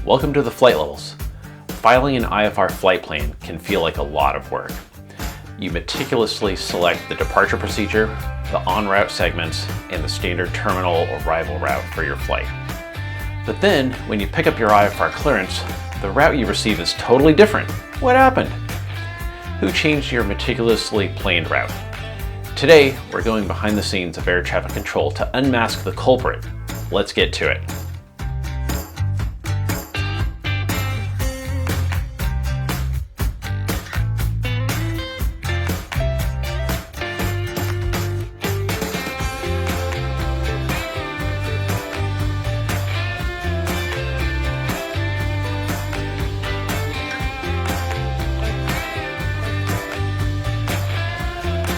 Welcome to the flight levels. Filing an IFR flight plan can feel like a lot of work. You meticulously select the departure procedure, the en route segments, and the standard terminal or arrival route for your flight. But then, when you pick up your IFR clearance, the route you receive is totally different. What happened? Who changed your meticulously planned route? Today, we're going behind the scenes of air traffic control to unmask the culprit. Let's get to it.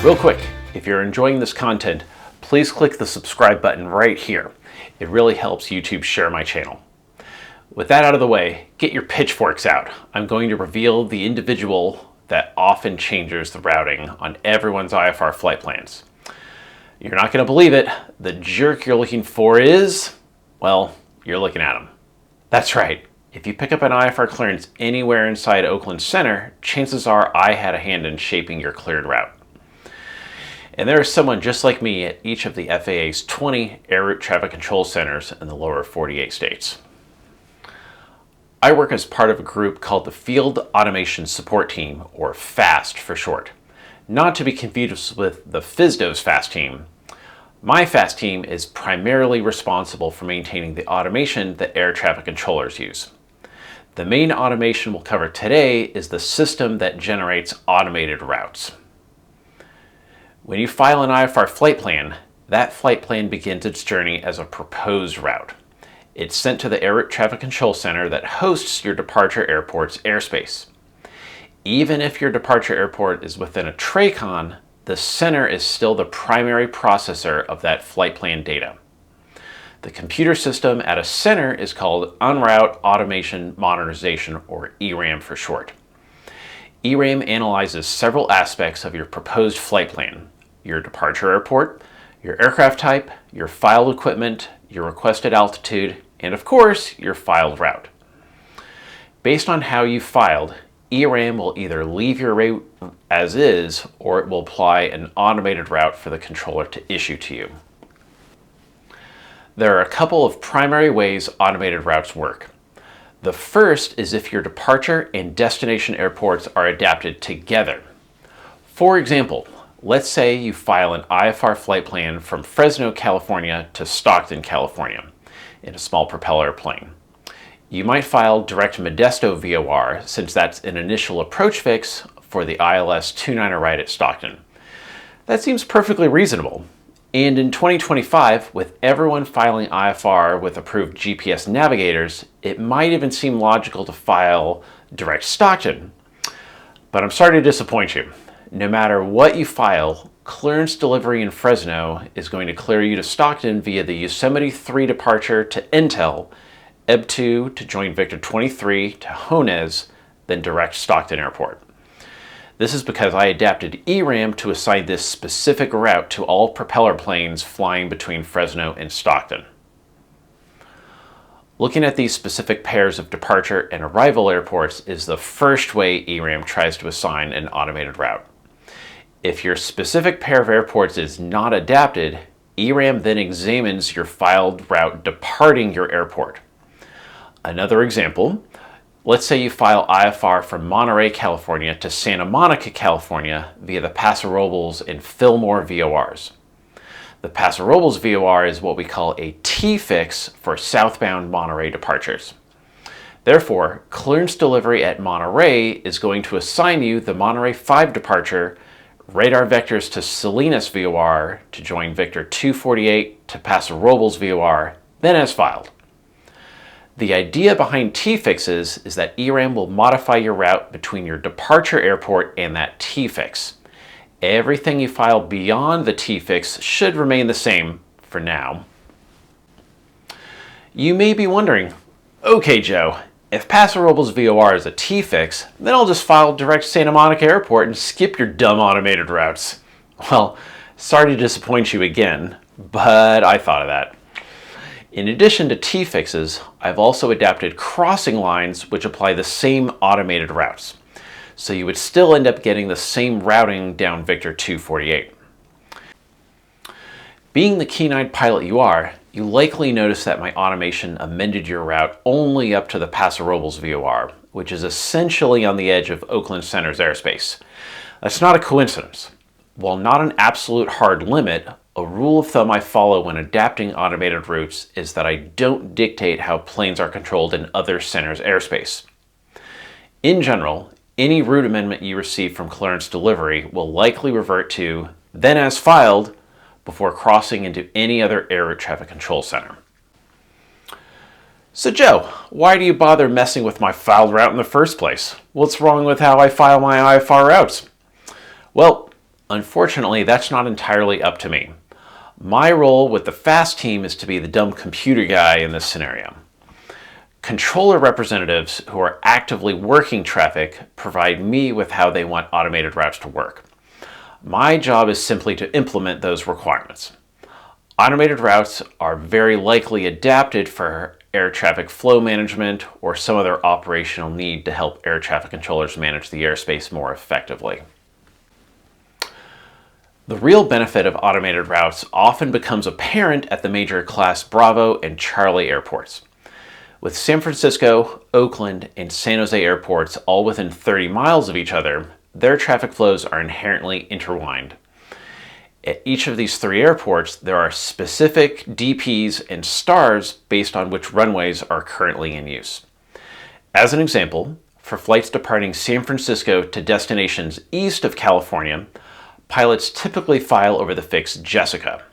Real quick, if you're enjoying this content, please click the subscribe button right here. It really helps YouTube share my channel. With that out of the way, get your pitchforks out. I'm going to reveal the individual that often changes the routing on everyone's IFR flight plans. You're not going to believe it. The jerk you're looking for is, well, you're looking at him. That's right. If you pick up an IFR clearance anywhere inside Oakland Center, chances are I had a hand in shaping your cleared route. And there is someone just like me at each of the FAA's 20 air route traffic control centers in the lower 48 states. I work as part of a group called the Field Automation Support Team, or FAST for short. Not to be confused with the FSDO's FAST team. My FAST team is primarily responsible for maintaining the automation that air traffic controllers use. The main automation we'll cover today is the system that generates automated routes. When you file an IFR flight plan, that flight plan begins its journey as a proposed route. It's sent to the Air Route Traffic Control Center that hosts your departure airport's airspace. Even if your departure airport is within a TRACON, the center is still the primary processor of that flight plan data. The computer system at a center is called Route Automation Modernization, or ERAM for short. ERAM analyzes several aspects of your proposed flight plan: your departure airport, your aircraft type, your filed equipment, your requested altitude, and of course, your filed route. Based on how you filed, ERAM will either leave your route as is, or it will apply an automated route for the controller to issue to you. There are a couple of primary ways automated routes work. The first is if your departure and destination airports are adapted together. For example, let's say you file an IFR flight plan from Fresno, California to Stockton, California in a small propeller plane. You might file direct Modesto VOR since that's an initial approach fix for the ILS 29er right at Stockton. That seems perfectly reasonable. And in 2025, with everyone filing IFR with approved GPS navigators, it might even seem logical to file direct Stockton. But I'm sorry to disappoint you. No matter what you file, clearance delivery in Fresno is going to clear you to Stockton via the Yosemite 3 departure to Intel, EB2 to join Victor 23 to Honez, then direct Stockton Airport. This is because I adapted ERAM to assign this specific route to all propeller planes flying between Fresno and Stockton. Looking at these specific pairs of departure and arrival airports is the first way ERAM tries to assign an automated route. If your specific pair of airports is not adapted, ERAM then examines your filed route departing your airport. Another example, let's say you file IFR from Monterey, California to Santa Monica, California via the Paso Robles and Fillmore VORs. The Paso Robles VOR is what we call a T-fix for southbound Monterey departures. Therefore, clearance delivery at Monterey is going to assign you the Monterey 5 departure, radar vectors to Salinas VOR to join Victor 248 to Paso Robles VOR, then as filed. The idea behind T-fixes is that ERAM will modify your route between your departure airport and that T-fix. Everything you file beyond the T-fix should remain the same for now. You may be wondering, okay Joe, if Paso Robles VOR is a T-fix, then I'll just file direct Santa Monica Airport and skip your dumb automated routes. Well, sorry to disappoint you again, but I thought of that. In addition to T-fixes, I've also adapted crossing lines which apply the same automated routes. So you would still end up getting the same routing down Victor 248. Being the keen-eyed pilot you are, you likely noticed that my automation amended your route only up to the Paso Robles VOR, which is essentially on the edge of Oakland Center's airspace. That's not a coincidence. While not an absolute hard limit, a rule of thumb I follow when adapting automated routes is that I don't dictate how planes are controlled in other centers' airspace. In general, any route amendment you receive from clearance delivery will likely revert to then as filed before crossing into any other air route traffic control center. So Joe, why do you bother messing with my filed route in the first place? What's wrong with how I file my IFR routes? Well, unfortunately, that's not entirely up to me. My role with the FAST team is to be the dumb computer guy in this scenario. Controller representatives who are actively working traffic provide me with how they want automated routes to work. My job is simply to implement those requirements. Automated routes are very likely adapted for air traffic flow management or some other operational need to help air traffic controllers manage the airspace more effectively. The real benefit of automated routes often becomes apparent at the major Class Bravo and Charlie airports. With San Francisco, Oakland, and San Jose airports all within 30 miles of each other, their traffic flows are inherently intertwined. At each of these three airports, there are specific DPs and stars based on which runways are currently in use. As an example, for flights departing San Francisco to destinations east of California, pilots typically file over the fix Jessica.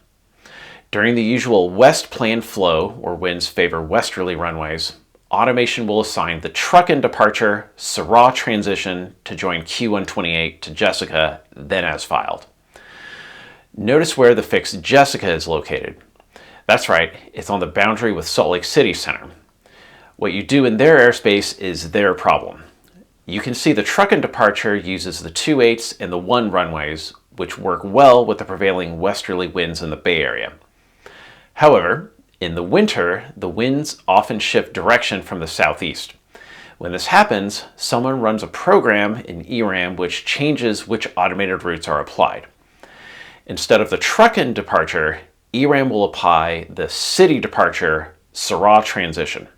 During the usual west planned flow, or winds favor westerly runways, automation will assign the truck-in departure Syrah transition to join Q128 to Jessica, then as filed. Notice where the fix Jessica is located. That's right, it's on the boundary with Salt Lake City Center. What you do in their airspace is their problem. You can see the truck-in departure uses the 28s and the 1 runways, which work well with the prevailing westerly winds in the Bay Area. However, in the winter, the winds often shift direction from the southeast. When this happens, someone runs a program in ERAM which changes which automated routes are applied. Instead of the truck-in departure, ERAM will apply the city departure Syrah transition.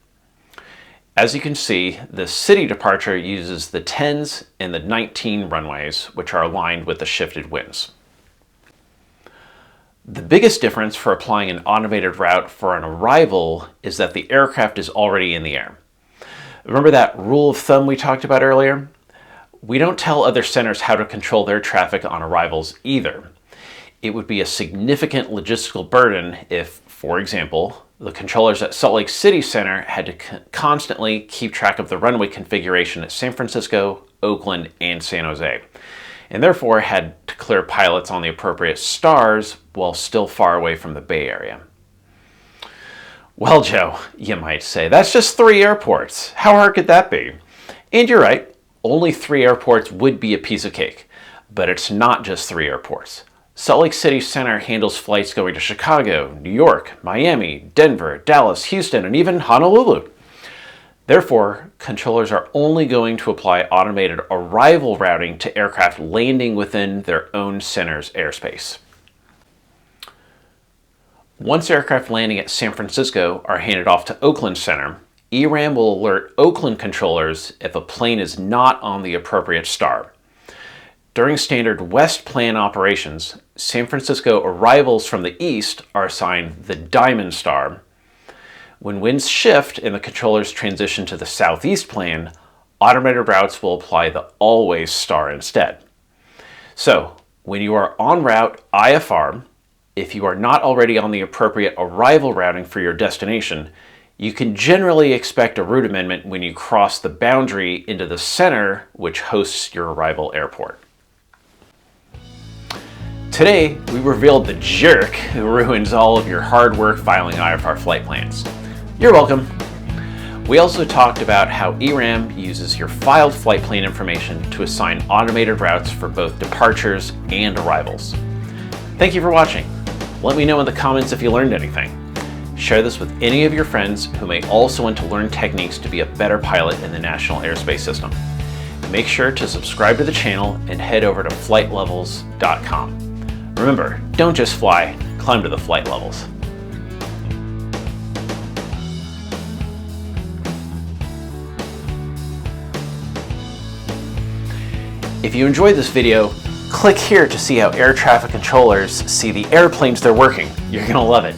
As you can see, the city departure uses the 10s and the 19 runways, which are aligned with the shifted winds. The biggest difference for applying an automated route for an arrival is that the aircraft is already in the air. Remember that rule of thumb we talked about earlier? We don't tell other centers how to control their traffic on arrivals either. It would be a significant logistical burden if, for example, the controllers at Salt Lake City Center had to constantly keep track of the runway configuration at San Francisco, Oakland, and San Jose, and therefore had to clear pilots on the appropriate stars while still far away from the Bay Area. Well, Joe, you might say, that's just 3 airports. How hard could that be? And you're right, only 3 airports would be a piece of cake, but it's not just 3 airports. Salt Lake City Center handles flights going to Chicago, New York, Miami, Denver, Dallas, Houston, and even Honolulu. Therefore, controllers are only going to apply automated arrival routing to aircraft landing within their own center's airspace. Once aircraft landing at San Francisco are handed off to Oakland Center, ERAM will alert Oakland controllers if a plane is not on the appropriate star. During standard West Plan operations, San Francisco arrivals from the east are assigned the Diamond Star. When winds shift and the controllers transition to the Southeast Plan, automated routes will apply the Always Star instead. So, when you are en route IFR, if you are not already on the appropriate arrival routing for your destination, you can generally expect a route amendment when you cross the boundary into the center which hosts your arrival airport. Today, we revealed the jerk who ruins all of your hard work filing IFR flight plans. You're welcome. We also talked about how ERAM uses your filed flight plan information to assign automated routes for both departures and arrivals. Thank you for watching. Let me know in the comments if you learned anything. Share this with any of your friends who may also want to learn techniques to be a better pilot in the National Airspace System. Make sure to subscribe to the channel and head over to flightlevels.com. Remember, don't just fly, climb to the flight levels. If you enjoyed this video, click here to see how air traffic controllers see the airplanes they're working. You're gonna love it.